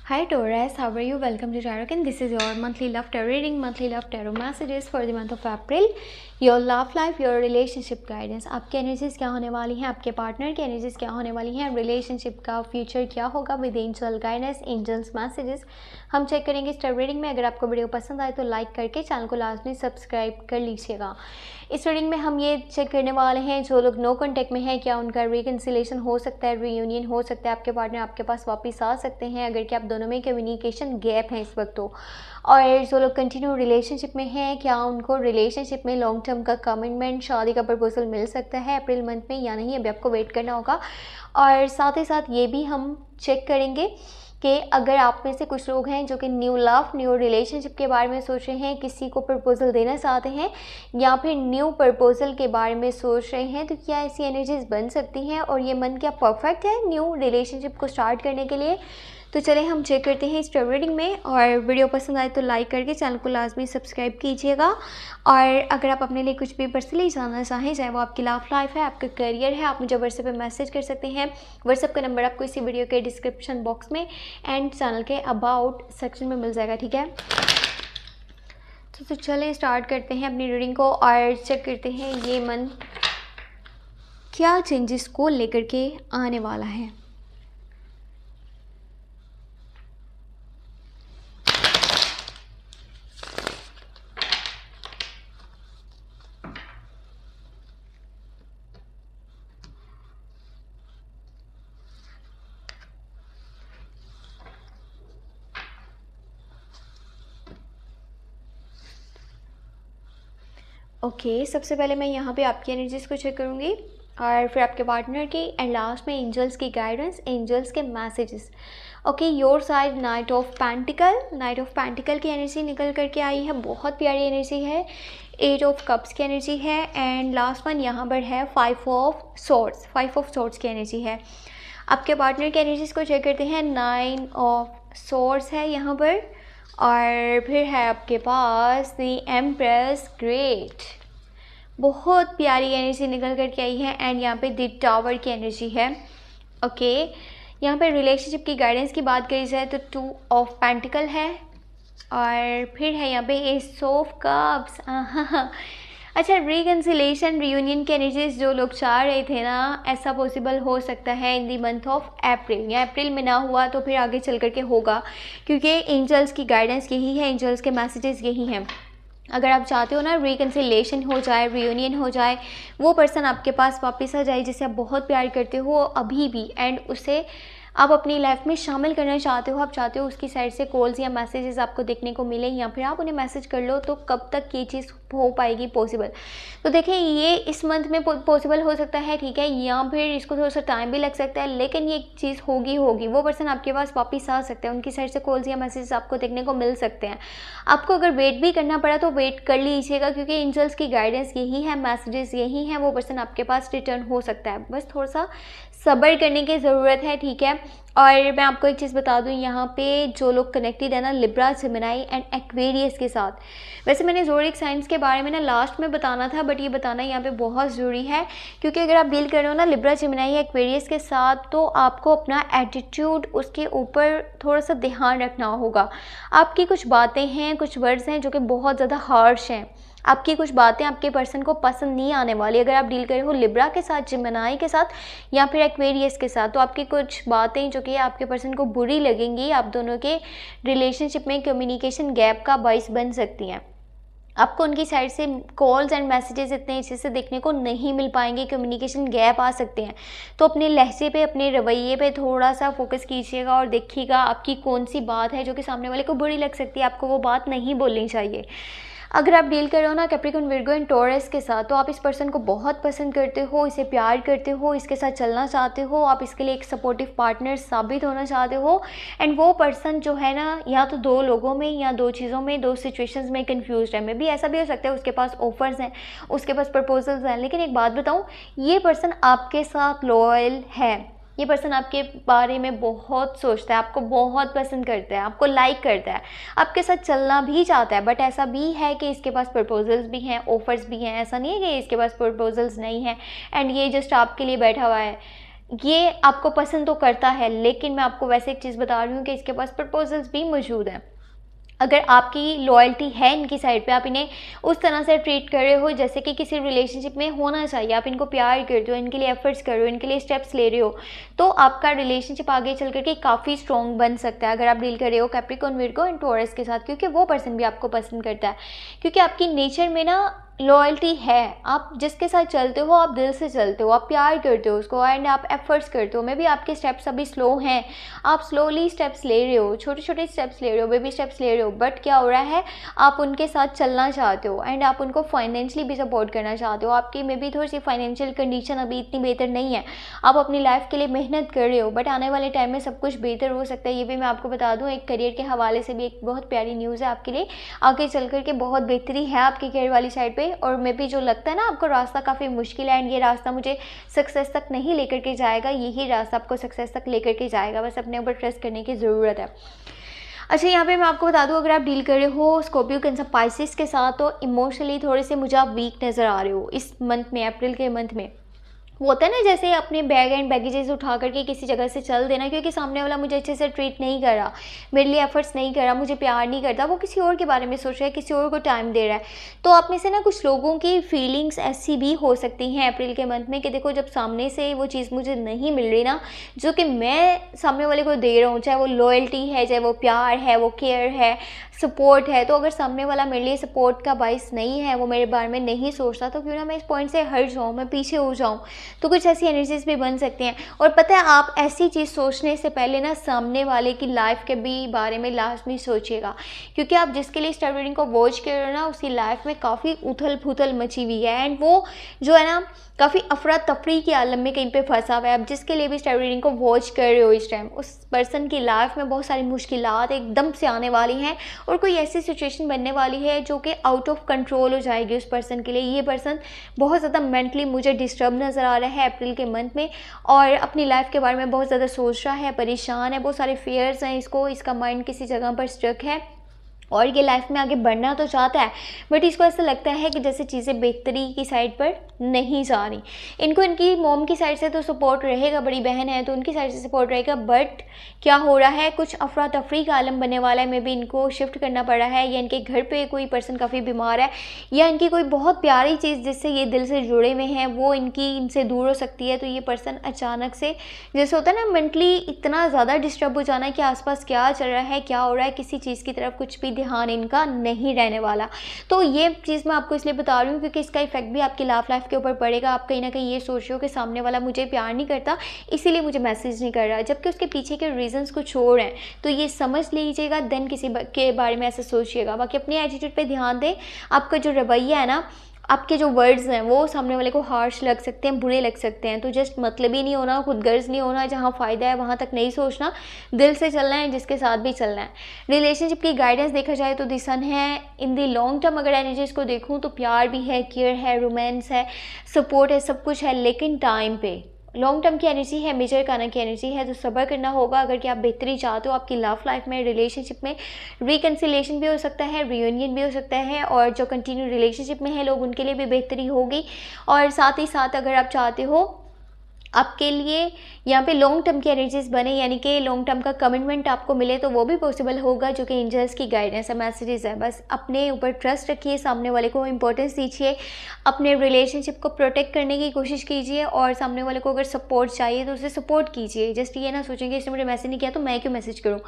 Hi Taurus, how are you? Welcome to Tarot and this is your monthly love tarot reading, monthly love tarot messages for the month of April. Your love life, your relationship guidance. आपकी energies क्या होने वाली हैं, आपके partner की energies क्या होने वाली हैं, रिलेशनशिप का फ्यूचर क्या होगा with angel guidance, angels messages हम चेक करेंगे इस tarot रीडिंग में। अगर आपको वीडियो पसंद आए तो लाइक करके चैनल को लाजमी सब्सक्राइब कर लीजिएगा। इस रीडिंग में हम ये चेक करने वाले हैं जो लोग नो कॉन्टेक्ट में हैं, क्या उनका रिकन्सिलेशन हो सकता है, रीयूनियन हो सकता है, आपके पार्टनर आपके पास वापस आ सकते हैं अगर क्या आप दोनों में कम्युनिकेशन गैप है इस वक्त तो। और जो लोग कंटिन्यू रिलेशनशिप में हैं, क्या उनको रिलेशनशिप में लॉन्ग टर्म का कमिटमेंट, शादी का प्रपोजल मिल सकता है अप्रैल मंथ में या नहीं, अभी आपको वेट करना होगा। और साथ ही साथ ये भी हम चेक करेंगे कि अगर आप में से कुछ लोग हैं जो कि न्यू लव, न्यू रिलेशनशिप के बारे में सोच रहे हैं, किसी को प्रपोजल देना चाहते हैं या फिर न्यू प्रपोजल के बारे में सोच रहे हैं, तो क्या ऐसी एनर्जीज बन सकती हैं और ये मंथ क्या परफेक्ट है न्यू रिलेशनशिप को स्टार्ट करने के लिए। तो चले हम चेक करते हैं इस tarot रीडिंग में। और वीडियो पसंद आए तो लाइक करके चैनल को लाजमी सब्सक्राइब कीजिएगा। और अगर आप अपने लिए कुछ भी पर्सनली जानना चाहें, चाहे वो आपकी लव लाइफ है, आपका करियर है, आप मुझे व्हाट्सएप पे मैसेज कर सकते हैं। व्हाट्सएप का नंबर आपको इसी वीडियो के डिस्क्रिप्शन बॉक्स में एंड चैनल के अबाउट सेक्शन में मिल जाएगा, ठीक है। तो चलें स्टार्ट करते हैं अपनी रीडिंग को और चेक करते हैं ये मंथ क्या चेंजेस को लेकर के आने वाला है। ओके, सबसे पहले मैं यहाँ पे आपकी एनर्जीज को चेक करूँगी और फिर आपके पार्टनर की एंड लास्ट में एंजल्स की गाइडेंस, एंजल्स के messages. Okay, your side night of pentacle, night of pentacle की एनर्जी निकल करके आई है, बहुत प्यारी एनर्जी है। 8 ऑफ कप्स की एनर्जी है एंड लास्ट वन यहाँ पर है 5 ऑफ सॉर्ड्स, 5 ऑफ सॉर्ड्स की एनर्जी है। आपके पार्टनर की एनर्जीज को चेक करते हैं। 9 ऑफ सॉर्ड्स है यहाँ पर और फिर है आपके पास द एम्प्रेस, ग्रेट, बहुत प्यारी एनर्जी निकल कर के आई है एंड यहाँ पे द टावर की एनर्जी है। ओके, यहाँ पे रिलेशनशिप की गाइडेंस की बात करी जाए तो 2 ऑफ पेंटिकल है और फिर है यहाँ पे एस ऑफ कप्स। अच्छा, रिकन्सिलेशन, रियूनियन की एनर्जीज जो लोग चाह रहे थे ना, ऐसा पॉसिबल हो सकता है इन दी मंथ ऑफ अप्रैल, या अप्रैल में ना हुआ तो फिर आगे चल करके होगा, क्योंकि एंजल्स की गाइडेंस यही है, एंजल्स के मैसेजेस यही हैं। अगर आप चाहते हो ना रिकन्सिलेशन हो जाए, रियूनियन हो जाए, वो पर्सन आपके पास वापस आ जाए जिसे आप बहुत प्यार करते हो अभी भी एंड उसे आप अपनी लाइफ में शामिल करना चाहते हो, आप चाहते हो उसकी साइड से कॉल्स या मैसेजेस आपको देखने को मिले या फिर आप उन्हें मैसेज कर लो, तो कब तक ये चीज़ हो पाएगी पॉसिबल। तो देखिए, ये इस मंथ में पॉसिबल हो सकता है, ठीक है, या फिर इसको थोड़ा सा टाइम भी लग सकता है, लेकिन ये चीज़ होगी। वो पर्सन आपके पास वापस आ सकते हैं, उनकी साइड से कॉल्स या मैसेजेस आपको देखने को मिल सकते हैं। आपको अगर वेट भी करना पड़ा तो वेट कर लीजिएगा, क्योंकि एंजल्स की गाइडेंस यही है, मैसेजेस यही हैं, वो पर्सन आपके पास रिटर्न हो सकता है, बस थोड़ा सा सब्र करने की ज़रूरत है, ठीक है। और मैं आपको एक चीज़ बता दूं, यहाँ पे जो लोग कनेक्टेड है ना लिब्रा, जेमिनी एंड एक्वेरियस के साथ, वैसे मैंने ज़ोडिएक साइंस के बारे में ना लास्ट में बताना था, बट ये बताना यहाँ पे बहुत ज़रूरी है, क्योंकि अगर आप डील कर रहे हो ना लिब्रा, जेमिनी या एक्वेरियस के साथ, तो आपको अपना एटीट्यूड उसके ऊपर थोड़ा सा ध्यान रखना होगा। आपकी कुछ बातें हैं, कुछ वर्ड्स हैं जो कि बहुत ज़्यादा हार्श हैं, आपकी कुछ बातें आपके पर्सन को पसंद नहीं आने वाली। अगर आप डील कर रहे हो लिब्रा के साथ, जेमिनी के साथ या फिर एक्वेरियस के साथ, तो आपकी कुछ बातें जो कि आपके पर्सन को बुरी लगेंगी, आप दोनों के रिलेशनशिप में कम्युनिकेशन गैप का बाइस बन सकती हैं। आपको उनकी साइड से कॉल्स एंड मैसेजेस इतने अच्छे से देखने को नहीं मिल पाएंगे, कम्युनिकेशन गैप आ सकते हैं। तो अपने लहजे पे, अपने रवैये पे थोड़ा सा फोकस कीजिएगा और देखिएगा आपकी कौन सी बात है जो कि सामने वाले को बुरी लग सकती है, आपको वो बात नहीं बोलनी चाहिए। अगर आप डील कर रहे हो ना कैप्रिकॉर्न, विर्गो एंड टॉरस के साथ, तो आप इस पर्सन को बहुत पसंद करते हो, इसे प्यार करते हो, इसके साथ चलना चाहते हो, आप इसके लिए एक सपोर्टिव पार्टनर साबित होना चाहते हो एंड वो पर्सन जो है ना, या तो 2 लोगों में या 2 चीज़ों में, 2 सिचुएशंस में कंफ्यूज है। मे भी ऐसा भी हो सकता है उसके पास ऑफर्स हैं, उसके पास प्रपोजल्स हैं, लेकिन एक बात बताऊँ, ये पर्सन आपके साथ लॉयल है, ये पर्सन आपके बारे में बहुत सोचता है, आपको बहुत पसंद करता है, आपको लाइक करता है, आपके साथ चलना भी चाहता है, बट ऐसा भी है कि इसके पास प्रपोजल्स भी हैं, ऑफर्स भी हैं, ऐसा नहीं है कि इसके पास प्रपोजल्स नहीं हैं एंड ये जस्ट आपके लिए बैठा हुआ है। ये आपको पसंद तो करता है, लेकिन मैं आपको वैसे एक चीज़ बता रही हूँ कि इसके पास प्रपोजल्स भी मौजूद हैं। अगर आपकी लॉयल्टी है इनकी साइड पे, आप इन्हें उस तरह से ट्रीट कर रहे हो जैसे कि किसी रिलेशनशिप में होना चाहिए, आप इनको प्यार करते हो, इनके लिए एफर्ट्स कर रहे हो, इनके लिए स्टेप्स ले रहे हो, तो आपका रिलेशनशिप आगे चल करके काफ़ी स्ट्रॉन्ग बन सकता है अगर आप डील कर रहे हो कैप्रिकॉर्न, विर्गो एंड टॉरस के साथ, क्योंकि वो पर्सन भी आपको पसंद करता है, क्योंकि आपकी नेचर में ना लॉयल्टी है। आप जिसके साथ चलते हो आप दिल से चलते हो, आप प्यार करते हो उसको एंड आप एफर्ट्स करते हो। मे बी आपके स्टेप्स अभी स्लो हैं, आप स्लोली स्टेप्स ले रहे हो, छोटे छोटे स्टेप्स ले रहे हो, बेबी स्टेप्स ले रहे हो, बट क्या हो रहा है, आप उनके साथ चलना चाहते हो एंड आप उनको फाइनेंशियली भी सपोर्ट करना चाहते हो। आपकी मे बी थोड़ी सी फाइनेंशियल कंडीशन अभी इतनी बेहतर नहीं है, आप अपनी लाइफ के लिए मेहनत कर रहे हो, बट आने वाले टाइम में सब कुछ बेहतर हो सकता है। ये भी मैं आपको बता दूँ, एक करियर के हवाले से भी एक बहुत प्यारी न्यूज़ है आपके लिए, आगे चल कर के बहुत बेहतरी है आपकी करियर वाली साइड पर। और मे बी जो लगता है ना आपको रास्ता काफ़ी मुश्किल है एंड ये रास्ता मुझे सक्सेस तक नहीं लेकर के जाएगा, यही रास्ता आपको सक्सेस तक लेकर के जाएगा, बस अपने ऊपर ट्रस्ट करने की ज़रूरत है। अच्छा, यहाँ पे मैं आपको बता दूँ, अगर आप डील कर रहे हो स्कॉर्पियो, कैंसर, पाइसेस के साथ, तो इमोशनली थोड़े से मुझे आप वीक नज़र आ रहे हो इस मंथ में, अप्रैल के मंथ में। वो होता है ना जैसे अपने बैग एंड बैगेजेस उठा करके किसी जगह से चल देना, क्योंकि सामने वाला मुझे अच्छे से ट्रीट नहीं कर रहा, मेरे लिए एफर्ट्स नहीं कर रहा, मुझे प्यार नहीं करता, वो किसी और के बारे में सोच रहा है, किसी और को टाइम दे रहा है। तो आप में से ना कुछ लोगों की फीलिंग्स ऐसी भी हो सकती हैं अप्रैल के मंथ में कि देखो, जब सामने से वो चीज़ मुझे नहीं मिल रही ना जो कि मैं सामने वाले को दे रहा हूँ, चाहे वो लॉयल्टी है, चाहे वो प्यार है, वो केयर है, सपोर्ट है, तो अगर सामने वाला मेरे लिए सपोर्ट का बाइस नहीं है, वो मेरे बारे में नहीं सोचता, तो क्यों ना मैं इस पॉइंट से हट जाऊँ, मैं पीछे हो जाऊँ। तो कुछ ऐसी एनर्जीज भी बन सकती हैं। और पता है, आप ऐसी चीज़ सोचने से पहले ना सामने वाले की लाइफ के भी बारे में लाजमी सोचिएगा, क्योंकि आप जिसके लिए स्टार रीडिंग को वॉच कर रहे हो ना, उसकी लाइफ में काफ़ी उथल पुथल मची हुई है एंड वो जो है ना काफ़ी अफरा तफरी के आलम में कहीं पे फंसा हुआ है। अब जिसके लिए भी स्टार रीडिंग को वॉच कर रहे हो इस टाइम, उस पर्सन की लाइफ में बहुत सारी मुश्किलात एकदम से आने वाली हैं और कोई ऐसी सिचुएशन बनने वाली है जो कि आउट ऑफ कंट्रोल हो जाएगी उस पर्सन के लिए। ये पर्सन बहुत ज़्यादा मेंटली मुझे डिस्टर्ब नज़र आ रहा है अप्रैल के मंथ में, और अपनी लाइफ के बारे में बहुत ज़्यादा सोच रहा है, परेशान है, बहुत सारे फेयर्स हैं इसको, इसका माइंड किसी जगह पर स्ट्रक है और ये लाइफ में आगे बढ़ना तो चाहता है, बट इसको ऐसा लगता है कि जैसे चीज़ें बेहतरी की साइड पर नहीं जा रही। इनको इनकी मॉम की साइड से तो सपोर्ट रहेगा, बड़ी बहन है तो उनकी साइड से सपोर्ट रहेगा, बट क्या हो रहा है, कुछ अफरा तफरी का आलम बनने वाला है। मे बी इनको शिफ्ट करना पड़ा है, या इनके घर पे कोई पर्सन काफ़ी बीमार है, या इनकी कोई बहुत प्यारी चीज़ जिससे ये दिल से जुड़े हुए हैं वो इनसे दूर हो सकती है। तो ये पर्सन अचानक से, जैसे होता है ना मेंटली इतना ज़्यादा डिस्टर्ब हो जाना है कि आसपास क्या चल रहा है, क्या हो रहा है, किसी चीज़ की तरफ कुछ भी ध्यान इनका नहीं रहने वाला। तो ये चीज़ मैं आपको इसलिए बता रही हूँ क्योंकि इसका इफेक्ट भी आपकी लव लाइफ के ऊपर पड़ेगा। आप कहीं ना कहीं ये सोच रहे हो कि सामने वाला मुझे प्यार नहीं करता, इसीलिए मुझे मैसेज नहीं कर रहा, जबकि उसके पीछे के रीजंस कुछ और हैं। तो ये समझ लीजिएगा, देन किसी के बारे में ऐसे सोचिएगा। बाकी अपने एटीट्यूड पे ध्यान दें। आपका जो रवैया है ना, आपके जो वर्ड्स हैं वो सामने वाले को हार्श लग सकते हैं, बुरे लग सकते हैं, तो जस्ट मतलबी नहीं होना, खुदगर्ज नहीं होना, जहाँ फ़ायदा है वहाँ तक नहीं सोचना, दिल से चलना है, जिसके साथ भी चलना है। रिलेशनशिप की गाइडेंस देखा जाए तो द सन है इन दी लॉन्ग टर्म। अगर एनर्जीज को देखूँ तो प्यार भी है, केयर है, रोमांस है, सपोर्ट है, सब कुछ है, लेकिन टाइम पे लॉन्ग टर्म की एनर्जी है, मेजर काना की एनर्जी है, तो सब्र करना होगा अगर कि आप बेहतरी चाहते हो आपकी लव लाइफ में। रिलेशनशिप में रिकन्सिलेशन भी हो सकता है, रियूनियन भी हो सकता है, और जो कंटिन्यू रिलेशनशिप में है लोग उनके लिए भी बेहतरी होगी। और साथ ही साथ अगर आप चाहते हो आपके लिए यहाँ पे लॉन्ग टर्म की एनर्जीज बने, यानी कि लॉन्ग टर्म का कमिटमेंट आपको मिले, तो वो भी पॉसिबल होगा, जो कि एंजल्स की गाइडेंस है, मैसेजेस है। बस अपने ऊपर ट्रस्ट रखिए, सामने वाले को इंपॉर्टेंस दीजिए, अपने रिलेशनशिप को प्रोटेक्ट करने की कोशिश कीजिए, और सामने वाले को अगर सपोर्ट चाहिए तो उसे सपोर्ट कीजिए। जस्ट ये ना सोचेंगे इसने मुझे मैसेज नहीं किया तो मैं क्यों मैसेज करूँ।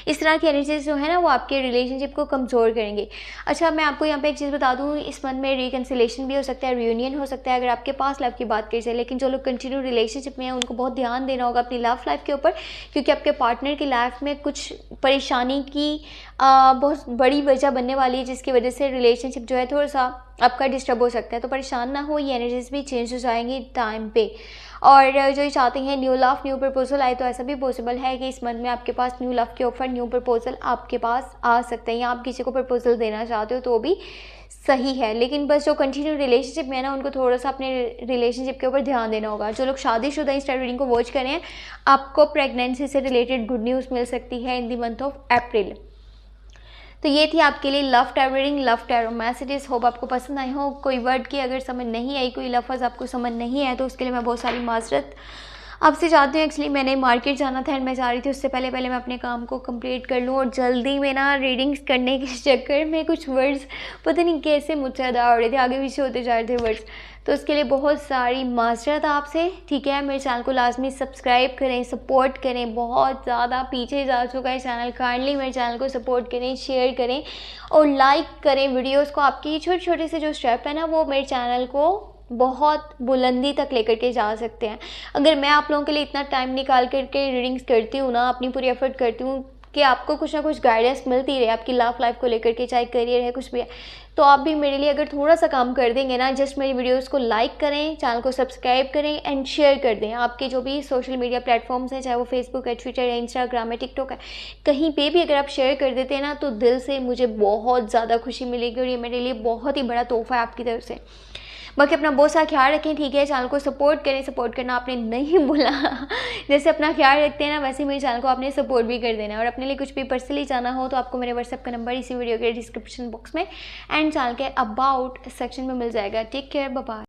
इस तरह की एनर्जीज जो है ना वो आपके रिलेशनशिप को कमज़ोर करेंगे। अच्छा, मैं आपको यहाँ पर एक चीज़ बता दूँ, इस मंथ में रिकन्सिलेशन भी हो सकता है, रियूनियन हो सकता है अगर आपके पास लव की बात करी जाए। लेकिन जो लोग कंटिन्यू रिलेशनशिप में है उनको बहुत ध्यान देना होगा अपनी लव लाइफ के ऊपर, क्योंकि आपके पार्टनर की लाइफ में कुछ परेशानी की बहुत बड़ी वजह बनने वाली है, जिसकी वजह से रिलेशनशिप जो है थोड़ा सा आपका डिस्टर्ब हो सकता है। तो परेशान ना हो, ये एनर्जीज भी चेंज हो जाएंगी टाइम पे। और जो ये चाहते हैं न्यू लव, न्यू प्रपोजल आए, तो ऐसा भी पॉसिबल है कि इस मंथ में आपके पास न्यू लव के ऑफर, न्यू प्रपोजल आपके पास आ सकते हैं, या आप किसी को प्रपोजल देना चाहते हो तो भी सही है। लेकिन बस जो कंटिन्यू रिलेशनशिप में है ना, उनको थोड़ा सा अपने रिलेशनशिप के ऊपर ध्यान देना होगा। जो लोग शादीशुदा इस रीडिंग को वॉच करें, आपको प्रेगनेंसी से रिलेटेड गुड न्यूज़ मिल सकती है in the month of April. तो ये थी आपके लिए love tarot reading, love tarot messages. Hope आपको पसंद आई हो। कोई वर्ड की अगर समझ नहीं आई, कोई लफ्ज़ आपको समझ नहीं आया, तो उसके लिए मैं बहुत सारी माजरत आपसे चाहती हूँ, एक्चुअली मैंने मार्केट जाना था एंड मैं जा रही थी, उससे पहले मैं अपने काम को कंप्लीट कर लूँ। और जल्दी में ना रीडिंग्स करने के चक्कर में कुछ वर्ड्स पता नहीं कैसे मुझसे अदा हो रहे थे, आगे पीछे होते जा रहे थे वर्ड्स, तो उसके लिए बहुत सारी माजरत आपसे। ठीक है, मेरे चैनल को लाजमी सब्सक्राइब करें, सपोर्ट करें, बहुत ज़्यादा पीछे जा चुका है चैनल, काइंडली मेरे चैनल को सपोर्ट करें, शेयर करें और लाइक करें वीडियोस को। आपकी छोटे छोटे से जो स्टेप है ना, वो मेरे चैनल को बहुत बुलंदी तक लेकर के जा सकते हैं। अगर मैं आप लोगों के लिए इतना टाइम निकाल करके रीडिंग्स करती हूँ ना, अपनी पूरी एफर्ट करती हूँ कि आपको कुछ ना कुछ गाइडेंस मिलती रहे आपकी लव लाइफ को लेकर के, चाहे करियर है कुछ भी है, तो आप भी मेरे लिए अगर थोड़ा सा काम कर देंगे ना, जस्ट मेरी वीडियोस को लाइक करें, चैनल को सब्सक्राइब करें एंड शेयर कर दें। आपके जो भी सोशल मीडिया प्लेटफॉर्म्स हैं, चाहे वो फेसबुक है, ट्विटर है, इंस्टाग्राम है, टिकटॉक है, कहीं पे भी अगर आप शेयर कर देते हैं ना, तो दिल से मुझे बहुत ज़्यादा खुशी मिलेगी और ये मेरे लिए बहुत ही बड़ा तोहफा है आपकी तरफ से। बाकी अपना बहुत सारा ख्याल रखें, ठीक है। चैनल को सपोर्ट करें, सपोर्ट करना आपने नहीं भूला जैसे अपना ख्याल रखते हैं ना, वैसे मेरे चैनल को आपने सपोर्ट भी कर देना। और अपने लिए कुछ भी पर्सनली जाना हो तो आपको मेरे व्हाट्सएप का नंबर इसी वीडियो के डिस्क्रिप्शन बॉक्स में एंड चैनल के अबाउट सेक्शन में मिल जाएगा। Take care, bye bye.